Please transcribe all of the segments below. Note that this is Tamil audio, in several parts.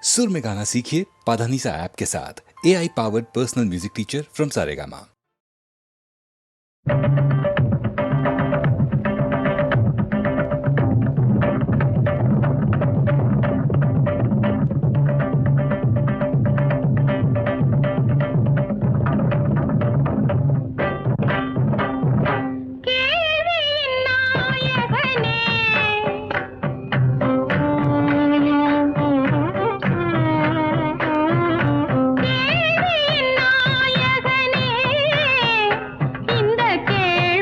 सुर में गाना सीखिए पाधानीसा ऐप के साथ। AI powered personal music teacher from Saregama. இந்த கேள்வியின்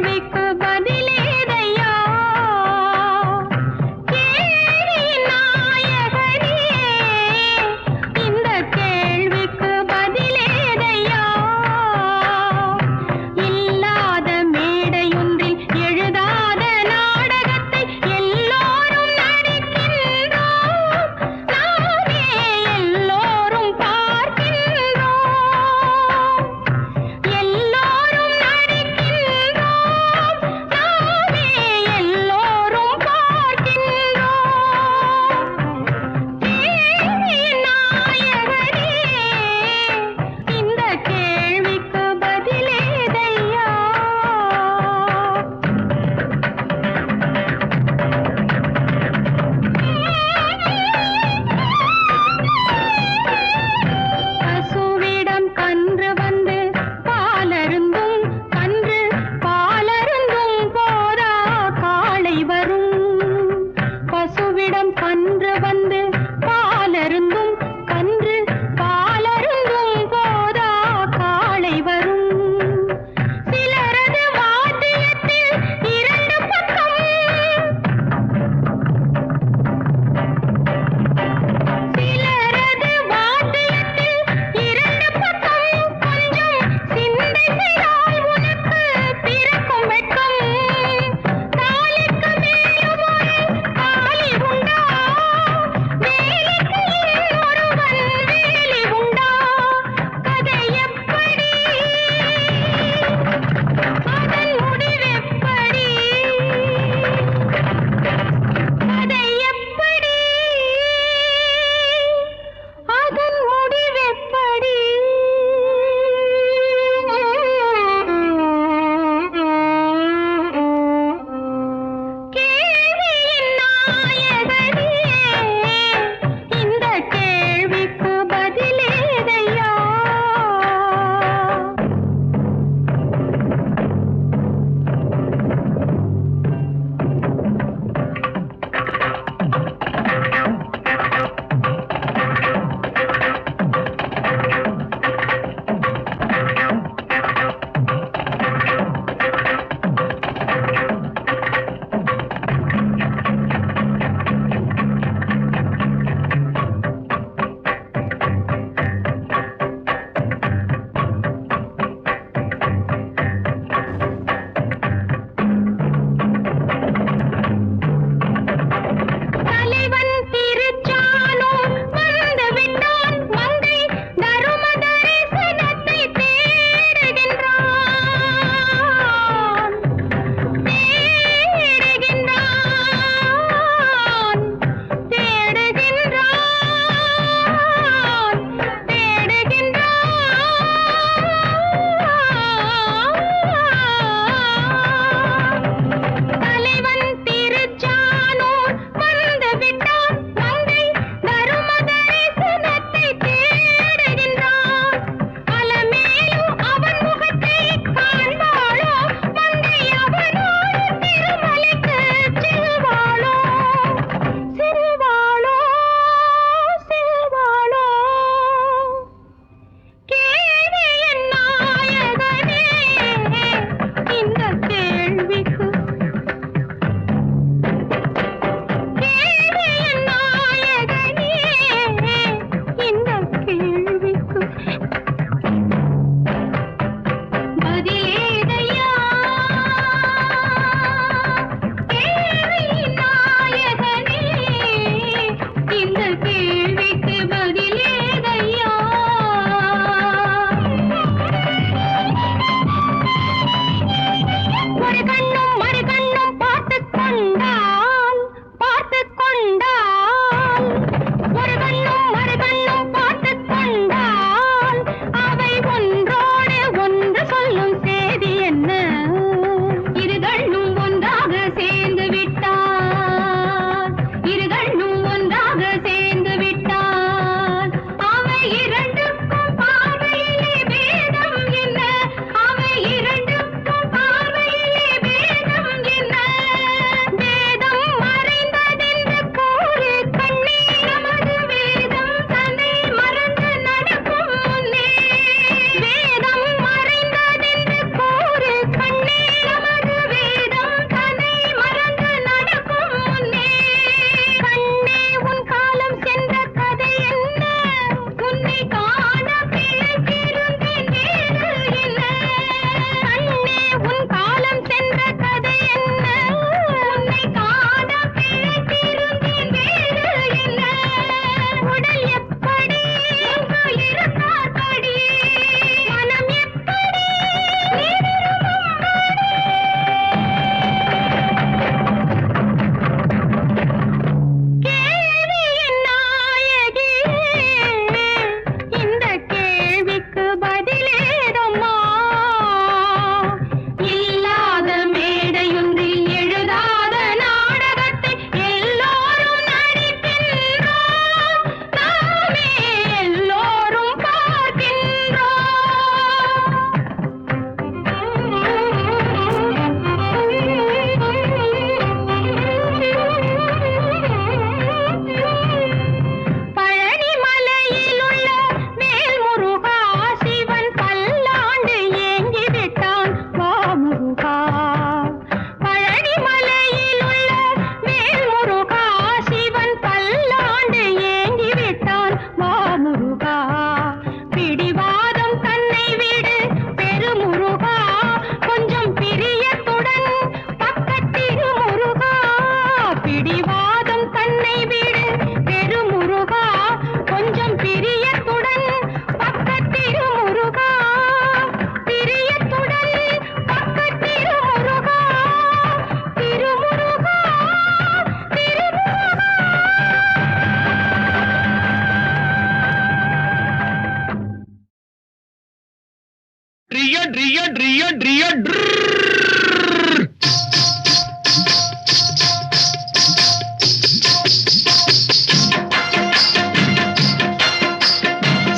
ட்ரியோ ட்ரியோ ட்ரியோ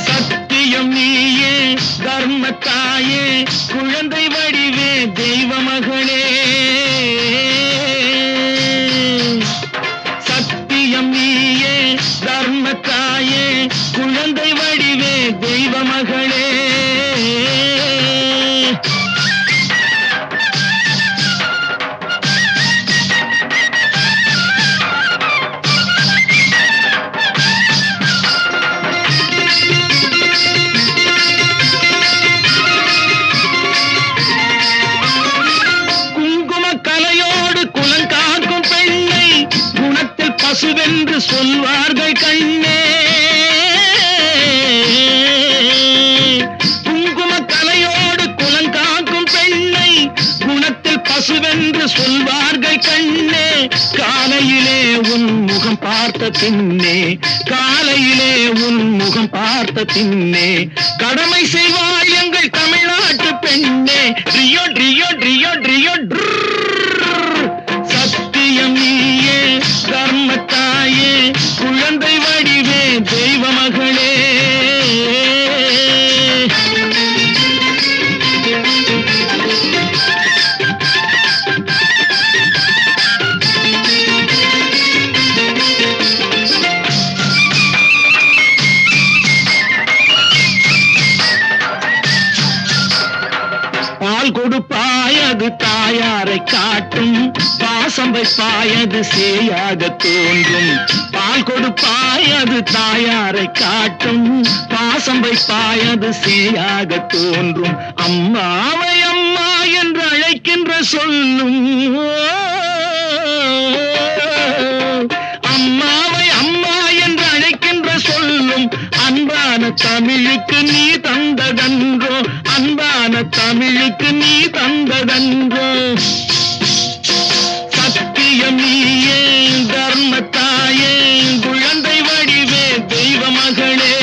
சத்தியம் நீயே தர்மத்தாயே குழந்தை வடிவே தெய்வ மகளே சத்தியம் நீயே தர்மத்தாயே குழந்தை வடிவே தெய்வ மகளே பசுவென்று சொல்வார்கள் கண்ணே குங்கும கலையோடு குலங்காக்கும் பெண்ணை குணத்தில் பசுவென்று சொல்வார்கள் கண்ணே காலையிலே உன் முகம் பார்த்த பின்னே காலையிலே உன் முகம் பார்த்த பின்னே கடமை செய்வாள் எங்கள் தமிழ்நாட்டு பெண்ணே ட்ரியோ ட்ரியோ ட்ரியோ ட்ரியோ சத்தியம் நீயே தர்மத்தாயே குழந்தை வடிவே தெய்வ மகளே பால் கொடுப்பாயது தாயாரை காட்டும் பாசம் வைப்பாயது சேயாக தோன்றும் பால் கொடுப்பாயது தாயாரை காட்டும் பாசம் வைப்பாயது சேயாக தோன்றும் அம்மாவை அம்மா என்று அழைக்கின்ற சொல்லும் அம்மாவை அம்மா என்று அழைக்கின்ற சொல்லும் அன்பான தமிழுக்கு நீ தந்ததன்றோ அன்பான தமிழுக்கு நீ தந்ததன்றோ சத்தியம் நீயே தர்மத்தாயே குழந்தை வடிவே தெய்வ மகளே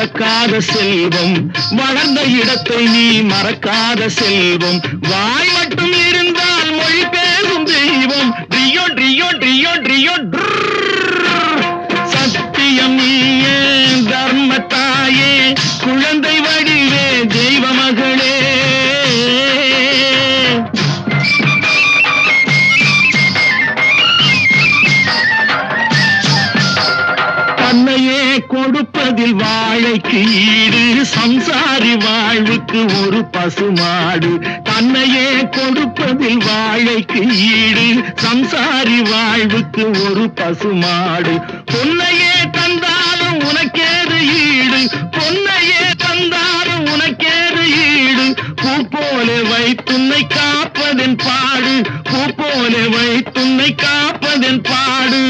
மறக்காத செல்வம் வளர்ந்த இடத்தை நீ மறக்காத செல்வம் வாய் மட்டும் இருந்தால் மொழி பேசும் தெய்வம் ட்ரியோ ட்ரியோ ட்ரியோ ட்ரியோ சத்தியம் நீயே தர்மத்தாயே குழந்தை வடிவே தெய்வ மகளே தன்னையே கொடுப்பதில் வாழைக்கு ஈடு சம்சாரி வாழ்வுக்கு ஒரு பசுமாடு தன்னையே கொடுப்பதில் வாழைக்கு ஈடு சம்சாரி வாழ்வுக்கு ஒரு பசுமாடு பொன்னையே தந்தாலும் உனக்கேது ஈடு பொன்னையே தந்தாலும் உனக்கேது ஈடு பூ போல வைத்துன்னை காப்பதன் பாடு பூ போல வைத்துன்னை காப்பதன் பாடு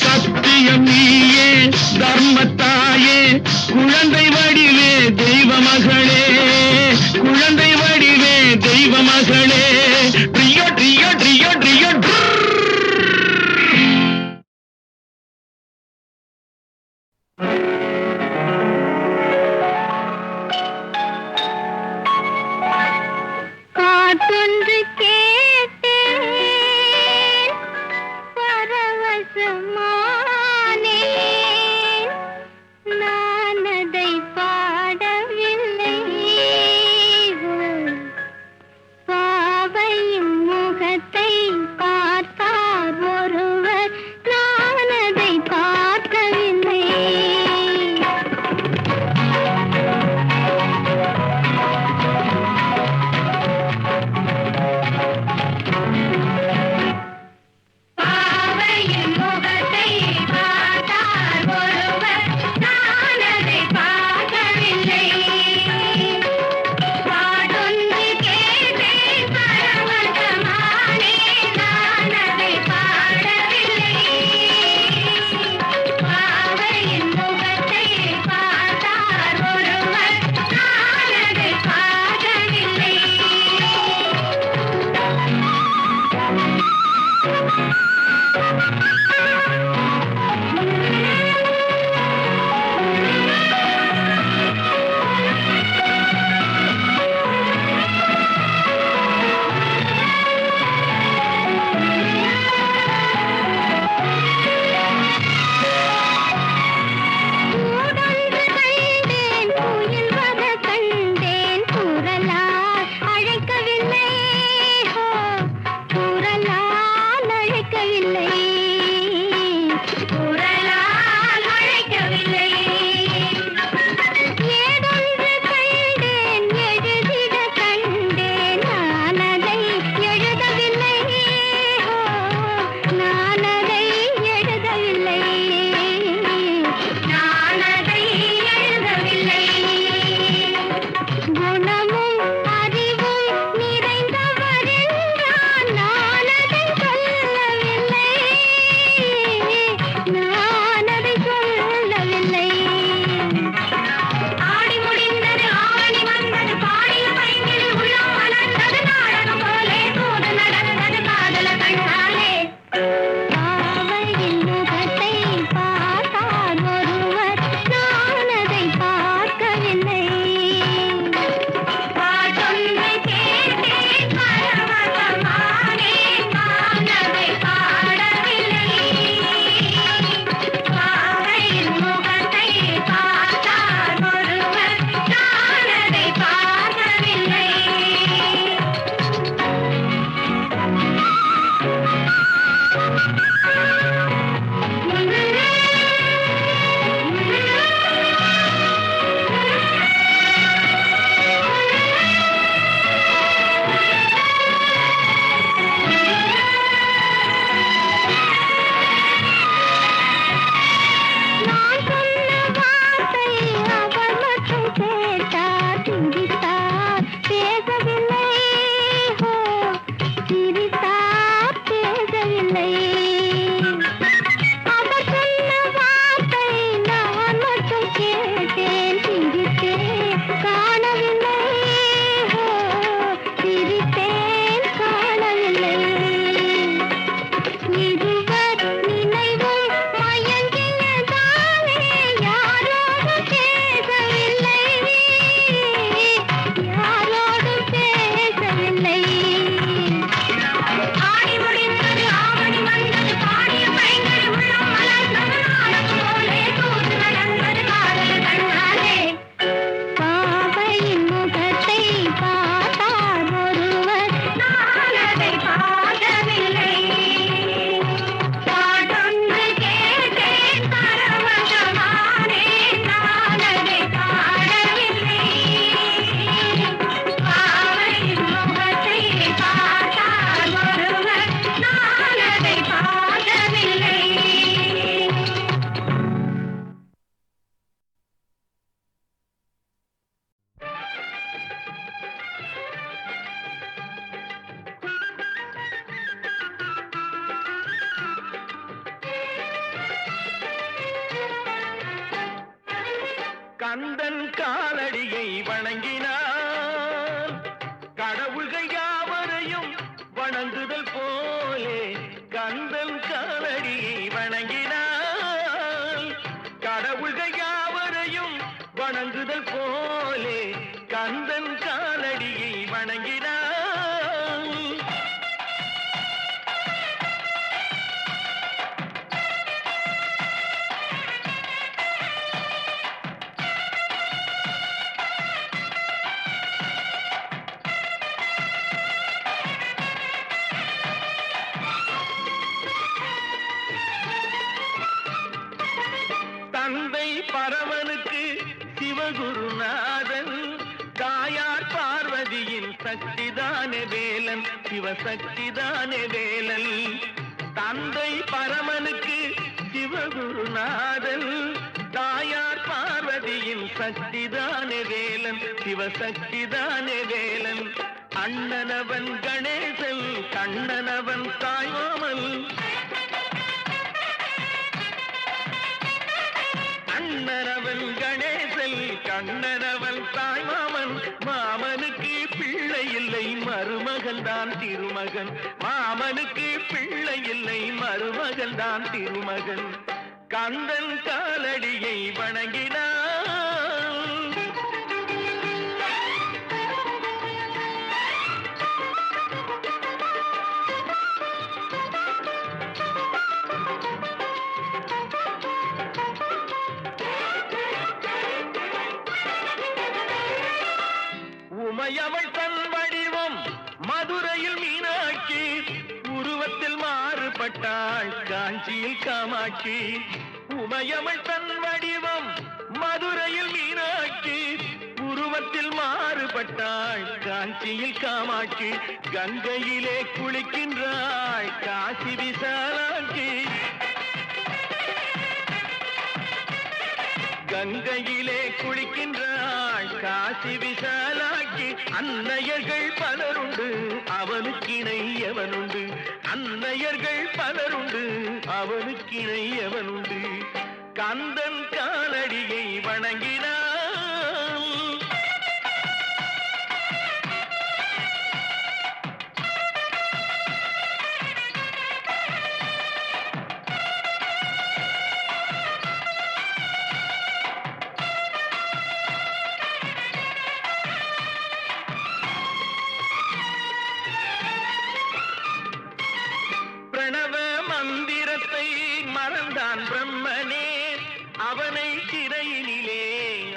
சத்தியம் நீயே தர்மத்தாயே குழந்தை வடிவே தெய்வ மகளே குழந்தை வடிவே தெய்வ மகளே ட்ரியோ ட்ரியோ ட்ரியோ ட்ரியோ காற்றொன்று கேட்டேன் பரவசமா நான் அதை பாடவில்லை பாவ கந்தன் காலடியை வணங்கினான் கடவுள்கள் யாவரையும் வணங்குதல் போலே கந்தன் காலடியை வணங்கினான் கடவுள்கள் யாவரையும் வணங்குதல் போலே கந்தன் காலடியை வணங்கினான் தந்தை பரமனுக்கு சிவகுருநாதன் தாயார் பார்வதியின் சக்திதானே வேலன் சிவசக்திதானே வேலன் தந்தை பரமனுக்கு சிவகுருநாதன் தாயார் பார்வதியின் சக்திதானே வேலன் சிவசக்திதானே வேலன் அண்ணனவன் கணேசன் கண்ணனவன் தாய்மாமன் அண்ணனவன் கணேசன் கண்ணனவன் தாய்மாமன் மாமனுக்கு பிள்ளை இல்லை மருமகன் தான் திருமகன் மாமனுக்கு பிள்ளை இல்லை, மருமகன் தான் திருமகன். கந்தன் காலடியை வணங்கினான். உமையவள் தன் வடிவம் மதுரையில் மீனாட்சி, உருவத்தில் மாறுபட்டாள் காஞ்சியில் காமாட்சி. உமையவள் தன் வடிவம் மதுரையில் மீனாட்சி, உருவத்தில் மாறுபட்டாள் காஞ்சியில் காமாட்சி. கங்கையிலே குளிக்கின்றாள் காசி விசாலாட்சி. கங்கையிலே குளிக்கின்றாள் காசி விசாலாட்சி. அன்னையர்கள் பலருண்டு அவனுக்கிணை எவனுண்டு, அன்னையர்கள் பலருண்டு அவனுக்கிணை எவனுண்டு. கந்தன் காலடியை வணங்கினான். பிரணவ மந்திரத்தை மறந்தான் பிரம்மனே, அவனை சிறையினிலே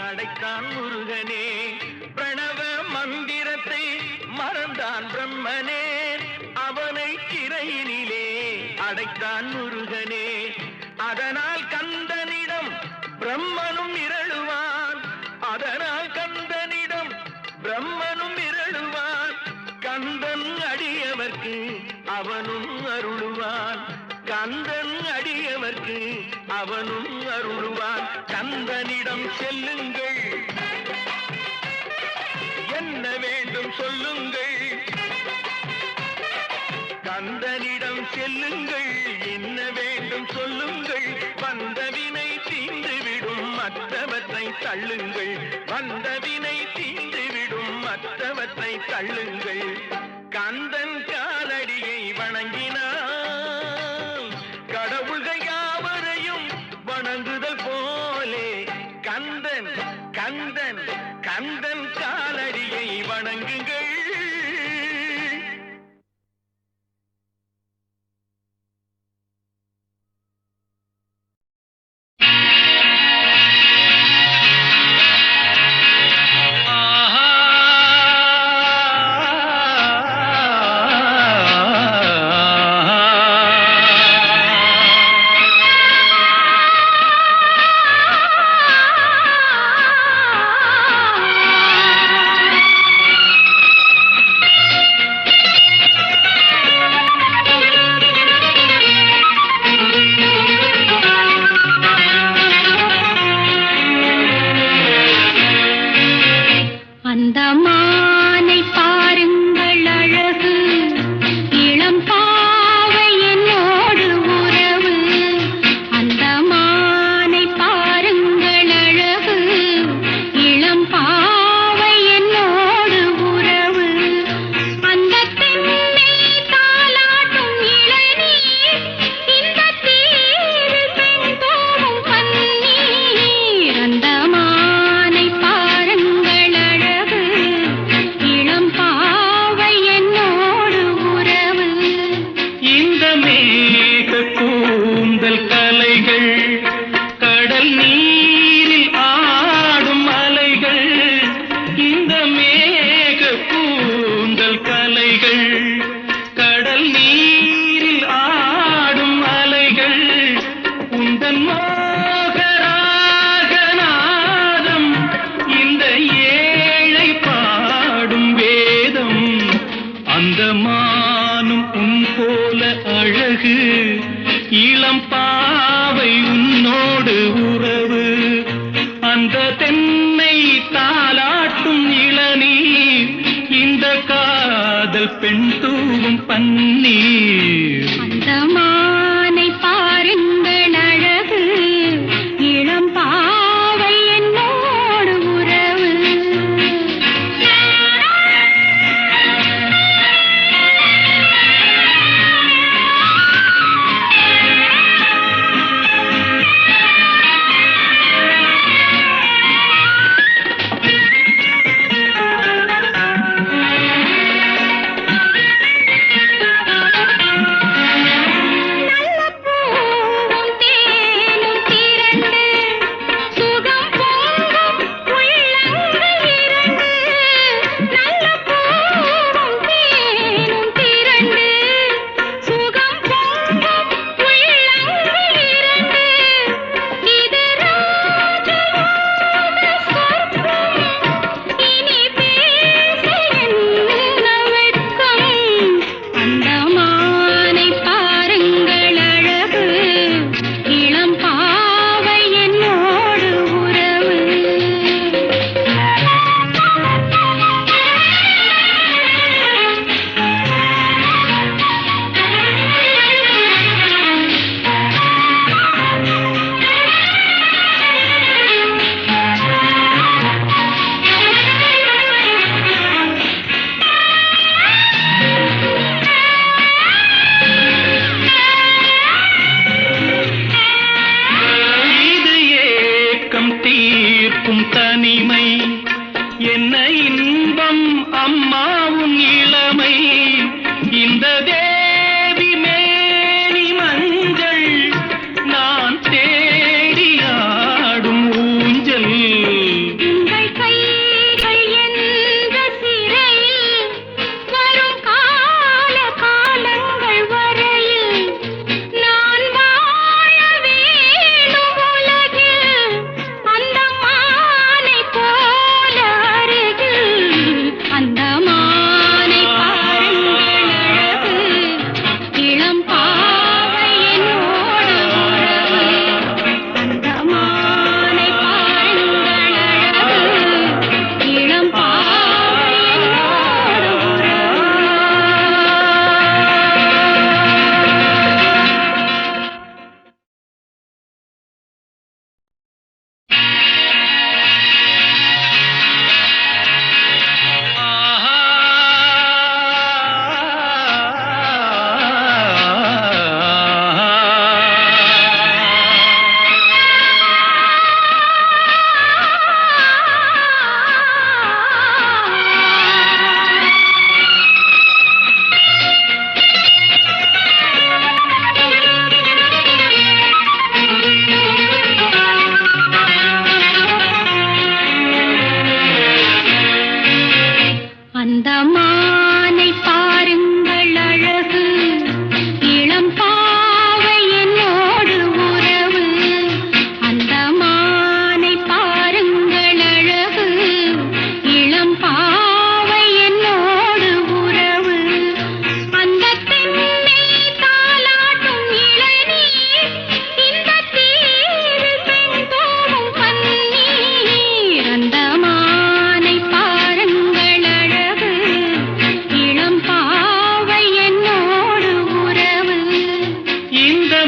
அடைத்தான் முருகனே. பிரணவ மந்திரத்தை மறந்தான் பிரம்மனே, அவனை சிறையினிலே அடைத்தான் முருகனே. அதனால் கந்தனிடம் பிரம்மனும் மிரளுவான், அதனால் கந்தனிடம் பிரம்மனும் மிரளுவான். கந்தன் அடியவர்க்கு அவனும் அருளுவான், கந்தன் அடியவர்க்கு அவனும் அருளுவான். கந்தனிடம் செல்லுங்கள், என்ன வேண்டும் சொல்லுங்கள். கந்தனிடம் செல்லுங்கள், என்ன வேண்டும் சொல்லுங்கள். வந்தவினை தீர்ந்துவிடும் மற்றவற்றை தள்ளுங்கள், வந்தவினை தீர்ந்துவிடும் மற்றவற்றை தள்ளுங்கள். கந்தன் காலடியை வணங்கினான். கடவுள்கள் யாவரையும் வணங்குதல் போலே கந்தன் கந்தன் கந்தன் காலடியை வணங்குங்கள். பெண் தூவும் பன்னீர் அந்தமானை பாருங்கள் அழகு இளம் பாவை என்னோடு உறவு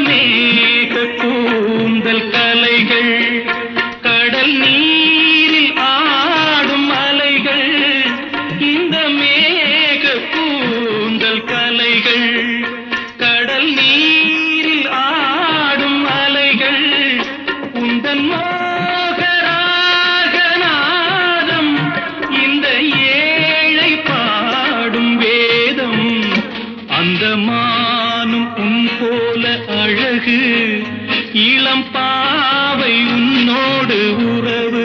மேக கூந்தல் கலைகள் கடல் நீரில் ஆடும் அலைகள் இந்த மேக கூந்தல் கலைகள் கடல் நீரில் ஆடும் அலைகள் உந்தன் மோகராகநாதம் இந்த ஏழை பாடும் வேதம் அந்த மானும் உன் போல அழகு இளம் பாவை உன்னோடு உறவு